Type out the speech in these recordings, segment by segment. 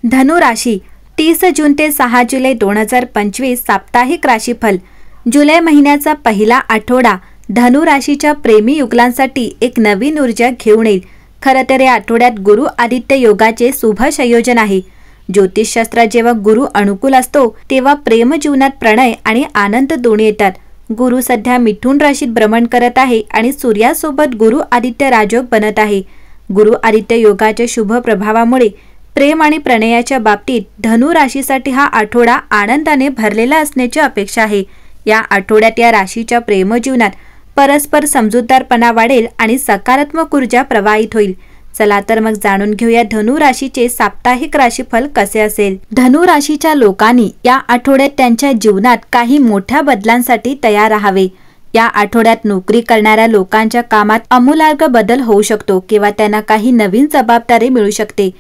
धनु राशी 30 जून ते 6 जुलै 2025 साप्ताहिक राशीफल। जुलै महिन्याचा पहिला आठवडा धनु राशीच्या प्रेमी युगलांसाठी एक नवीन ऊर्जा घेऊन येईल। खरं तर या आठवड्यात गुरु आदित्य योगाचे शुभ संयोजन आहे। ज्योतिषशास्त्रात जेव्हा गुरु अनुकूल असतो तेव्हा प्रेम जीवनात प्रणय आणि आनंद दोन्ही येतात। गुरु सध्या मिथुन राशीत भ्रमण करत आहे आणि सूर्यासोबत गुरु आदित्य राजयोग बनत आहे। गुरु आदित्य योगाच्या शुभ प्रभावामुळे प्रेम आणि प्रणयाच्या बाबतीत धनु राशीसाठी हा आठवडा आनंदाने भरलेला असण्याची अपेक्षा आहे। या आठवड्यात या राशीच्या प्रेम जीवनात परस्पर समजूतदारपणा वाढेल आणि सकारात्मक ऊर्जा प्रवाहित होईल। चला तर मग जाणून घेऊया धनु राशीचे साप्ताहिक राशीफल कसे असेल। धनु राशीच्या लोकांनी या आठवड्यात त्यांच्या जीवनात काही मोठ्या बदलांसाठी तयार राहावे। या आठवड्यात नोकरी करणाऱ्या लोकांच्या कामात आमूलाग्र बदल होऊ शकतो किंवा त्यांना काही नवीन जबाबदारी मिळू शकते।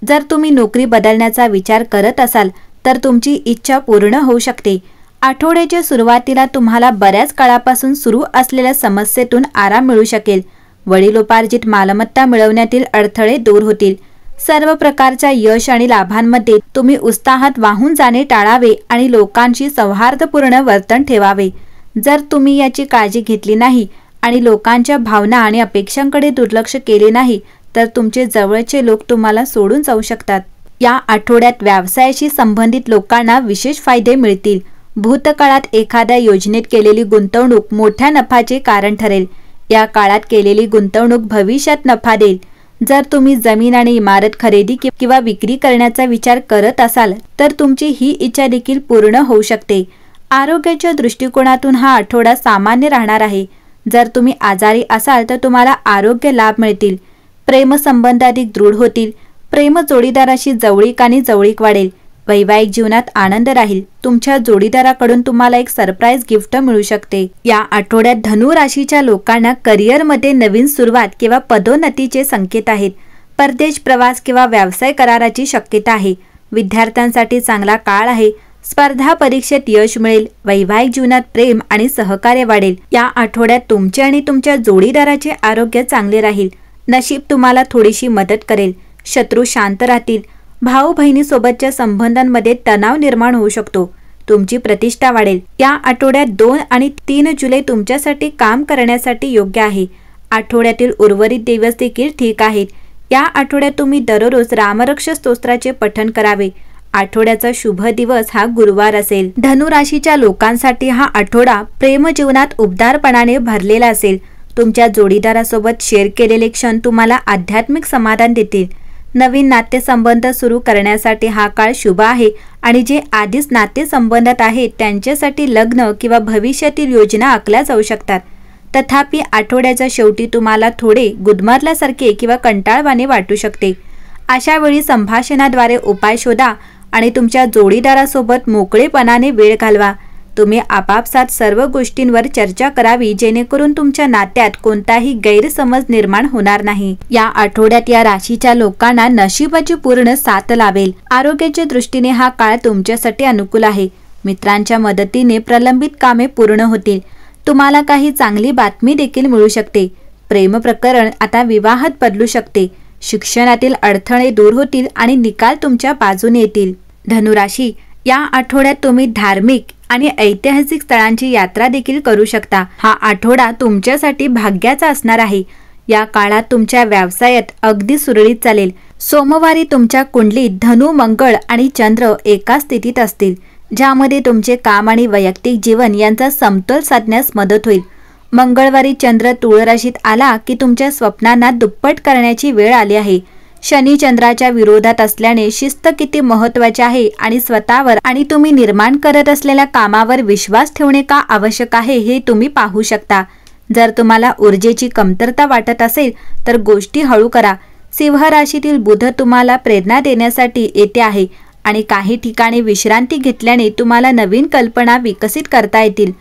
जर तुम्ही नोकरी बदलण्याचा विचार करत असाल तर तुमची इच्छा पूर्ण होऊ शकते। आठवड्याच्या सुरुवातीला तुम्हाला बऱ्याच काळापासून सुरू असलेल्या समस्येतून आराम मिळू शकेल। वडिलोपार्जित मालमत्ता मिळवण्यातील अडथळे दूर होतील। सर्व प्रकारच्या यश आणि लाभांमध्ये तुम्ही उत्साहात वाहून जाणे टाळावे आणि लोकांशी सौहार्दपूर्ण वर्तन ठेवावे। जर तुम्ही याची काळजी घेतली नाही आणि लोकांच्या भावना आणि अपेक्षांकडे दुर्लक्ष केले नाही तर तुमचे जवळचे लोक तुम्हाला सोडून जाऊ शकतात। या आठवड्यात व्यवसायाशी संबंधित लोकांना विशेष फायदे मिळतील। भूतकाळात एखाद्या योजनेत केलेली गुंतवणूक मोठ्या नफाचे कारण ठरेल। या काळात केलेली गुंतवणूक भविष्यात नफा देईल। जर तुम्ही जमीन आणि इमारत खरेदी किंवा विक्री करण्याचा विचार करत असाल तर तुमची ही इच्छा देखील पूर्ण होऊ शकते। आरोग्याच्या दृष्टिकोनातून हा आठवडा सामान्य राहणार आहे। जर तुम्ही आजारी असाल तर तुम्हाला आरोग्य लाभ मिळतील। प्रेम संबंध अधिक दृढ होतील। प्रेम जोडीदाराशी जवळीक आणि जवळीक वाढेल। वैवाहिक जीवनात आनंद राहील। तुमच्या जोडीदाराकडून तुम्हाला एक सरप्राईज गिफ्ट मिळू शकते। या आठवड्यात धनु राशीच्या लोकांना करिअरमध्ये नवीन सुरुवात किंवा पदोन्नतीचे संकेत आहेत। परदेश प्रवास किंवा व्यवसाय कराराची शक्यता आहे। विद्यार्थ्यांसाठी चांगला काळ आहे। स्पर्धा परीक्षेत यश मिळेल। वैवाहिक जीवनात प्रेम आणि सहकार्य वाढेल। या आठवड्यात तुमचे आणि तुमच्या जोडीदाराचे आरोग्य चांगले राहील। नशीब तुम्हाला थोडीशी मदत करेल। शत्रू शांत राहतील। भाऊ बहिणीसोबतच्या संबंधांमध्ये तणाव निर्माण होऊ शकतो। तुमची प्रतिष्ठा वाढेल। या आठवड्यात 2 आणि 3 जुलै तुमच्यासाठी काम करण्यासाठी योग्य आहे। आठवड्यातील उर्वरित दिवस देखील ठीक आहेत। या आठवड्यात तुम्ही दररोज रामरक्ष स्तोत्राचे पठण करावे। आठवड्याचा शुभ दिवस हा गुरुवार असेल। धनु राशीच्या लोकांसाठी हा आठवडा प्रेम जीवनात उबदारपणाने भरलेला असेल। तुमच्या जोडीदारासोबत शेअर केलेले क्षण तुम्हाला आध्यात्मिक समाधान देतील। नवीन नातेसंबंध सुरू करण्यासाठी हा काळ शुभ आहे आणि जे आधीच नातेसंबंधात आहेत त्यांच्यासाठी लग्न किंवा भविष्यातील योजना आखल्या जाऊ शकतात। तथापि आठवड्याच्या शेवटी तुम्हाला थोडे गुदमरल्यासारखे किंवा कंटाळवाणे वाटू शकते। अशा वेळी संभाषणाद्वारे उपाय शोधा आणि तुमच्या जोडीदारासोबत मोकळेपणाने वेळ घालवा। तुम्ही आपापसात सर्व गोष्टींवर चर्चा करावी जेणेकरून तुमच्या नात्यात कोणताही गैरसमज निर्माण होणार नाही। या आठवड्यात या राशीच्या लोकांना नशिबाची पूर्ण साथ लाभेल। आरोग्याच्या दृष्टीने हा काळ तुमच्यासाठी अनुकूल आहे। मित्रांच्या मदतीने प्रलंबित कामे पूर्ण होतील। तुम्हाला काही चांगली बातमी देखील मिळू शकते। प्रेम प्रकरण आता विवाहात बदलू शकते। शिक्षणातील अडथळे दूर होतील आणि निकाल तुमच्या बाजूने येतील। धनु राशी या आठवड्यात तुम्ही धार्मिक आणि ऐतिहासिक स्थळांची यात्रा देखील करू शकता। हा आठवडा तुमच्यासाठी भाग्याचा असणार आहे। या काळात तुमच्या व्यवसायात अगदी सुरळीत चालेल। सोमवारी तुमच्या कुंडलीत धनु, मंगळ आणि चंद्र एका स्थितीत असतील ज्यामध्ये तुमचे काम आणि वैयक्तिक जीवन यांचा समतोल साधण्यास मदत होईल। मंगळवारी चंद्र तुळ राशीत आला की तुमच्या स्वप्नांना दुप्पट करण्याची वेळ आली आहे। शनी चंद्राच्या विरोधात असल्याने शिस्त किती महत्त्वाची आहे आणि स्वतःवर आणि तुम्ही निर्माण करत असलेल्या कामावर विश्वास ठेवणे का आवश्यक आहे हे तुम्ही पाहू शकता। जर तुम्हाला ऊर्जेची कमतरता वाटत असेल तर गोष्टी हळू करा। सिंह राशीतील बुध तुम्हाला प्रेरणा देण्यासाठी येते आहे आणि काही ठिकाणी विश्रांती घेतल्याने तुम्हाला नवीन कल्पना विकसित करता येतील।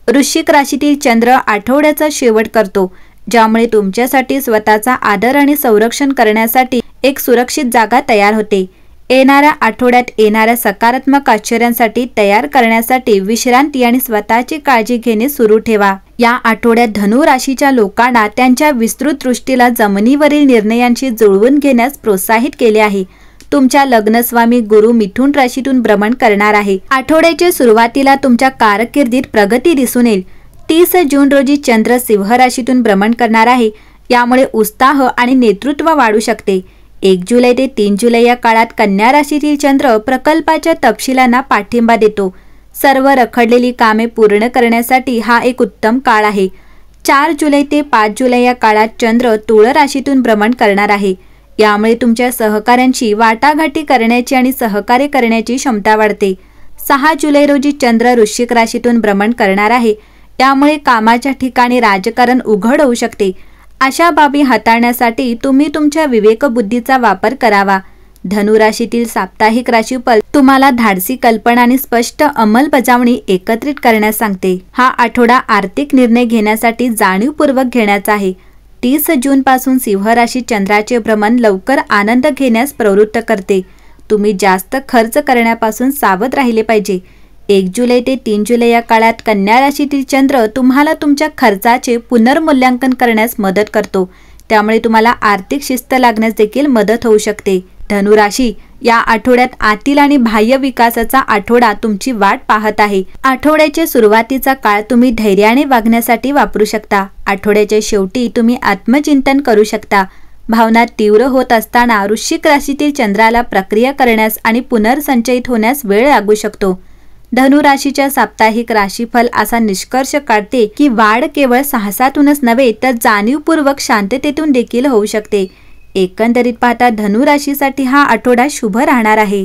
वृश्चिक राशीतील चंद्र आठवड्याचा शेवट करतो ज्यामुळे तुमच्यासाठी स्वतःचा आदर आणि संरक्षण करण्यासाठी एक सुरक्षित जागा तयार होते। येणाऱ्या आठवड्यात येणाऱ्या सकारात्मक आश्चर्यांसाठी तयार करण्यासाठी विश्रांती आणि स्वतःची काळजी घेणे सुरू ठेवा। या आठवड्यात धनु राशीच्या लोकांना त्यांच्या विस्तृत दृष्टीला जमिनीवरील निर्णयांशी जुळवून घेण्यास प्रोत्साहित केले आहे। तुमच्या लग्नस्वामी गुरु मिथुन राशीतून भ्रमण करणार आहे। आठवड्याच्या सुरुवातीला तुमच्या कारकिर्दीत प्रगती दिसून येईल। 30 जून रोजी चंद्र सिंह राशीतून भ्रमण करणार आहे, यामुळे उत्साह आणि नेतृत्व वाढू शकते। 1 जुलै ते 3 जुलै या काळात कन्या राशीतील चंद्र प्रकल्पाच्या तपशिलांना पाठिंबा देतो। सर्व रखडलेली कामे पूर्ण करण्यासाठी हा एक उत्तम काळ आहे। 4 जुलै ते 5 जुलै या काळात चंद्र तुळ राशीतून भ्रमण करणार आहे, यामुळे तुमच्या सहकाऱ्यांशी वाटाघाटी करण्याची आणि सहकार्य करण्याची क्षमता वाढते। 6 जुलै रोजी चंद्र वृश्चिक राशीतून भ्रमण करणार आहे, यामुळे कामाच्या ठिकाणी राजकारण उघड होऊ शकते। अशा बाबी हाताळण्यासाठी तुम्ही तुमच्या विवेकबुद्धीचा वापर करावा। धनु राशीतील साप्ताहिक राशीफल तुम्हाला धाडसी कल्पना आणि स्पष्ट अंमलबजावणी एकत्रित करण्यास सांगते। हा आठवडा आर्थिक निर्णय घेण्यासाठी जाणीवपूर्वक घेण्याचा आहे। 30 जून पासून सिंह राशीत चंद्राचे भ्रमण लवकर आनंद घेण्यास प्रवृत्त करते। तुम्ही जास्त खर्च करण्यापासून सावध राहिले पाहिजे। 1 जुलै ते 3 जुलै या काळात कन्या राशीतील चंद्र तुम्हाला तुमच्या खर्चाचे पुनर्मूल्यांकन करण्यास मदत करतो, त्यामुळे तुम्हाला आर्थिक शिस्त लागण्यास देखील मदत होऊ शकते। धनु राशी या आठवड्यात आतील आणि बाह्य विकासाचा आठवडा तुमची वाट पाहत आहे। आठवड्याच्या सुरुवातीचा काळ तुम्ही धैर्याने वागण्यासाठी वापरू शकता। आठवड्याच्या शेवटी तुम्ही आत्मचिंतन करू शकता। भावना तीव्र होत असताना वृश्चिक राशीतील चंद्राला प्रक्रिया करण्यास आणि पुनर्संचयित होण्यास वेळ लागू शकतो। धनु राशीच्या साप्ताहिक राशीफल असा निष्कर्ष काढते की वाढ केवळ साहसातूनच नव्हे तर जाणीवपूर्वक शांततेतून देखील होऊ शकते। एकंदरीत पाहता धनु राशीसाठी हा आठवडा शुभ राहणार आहे।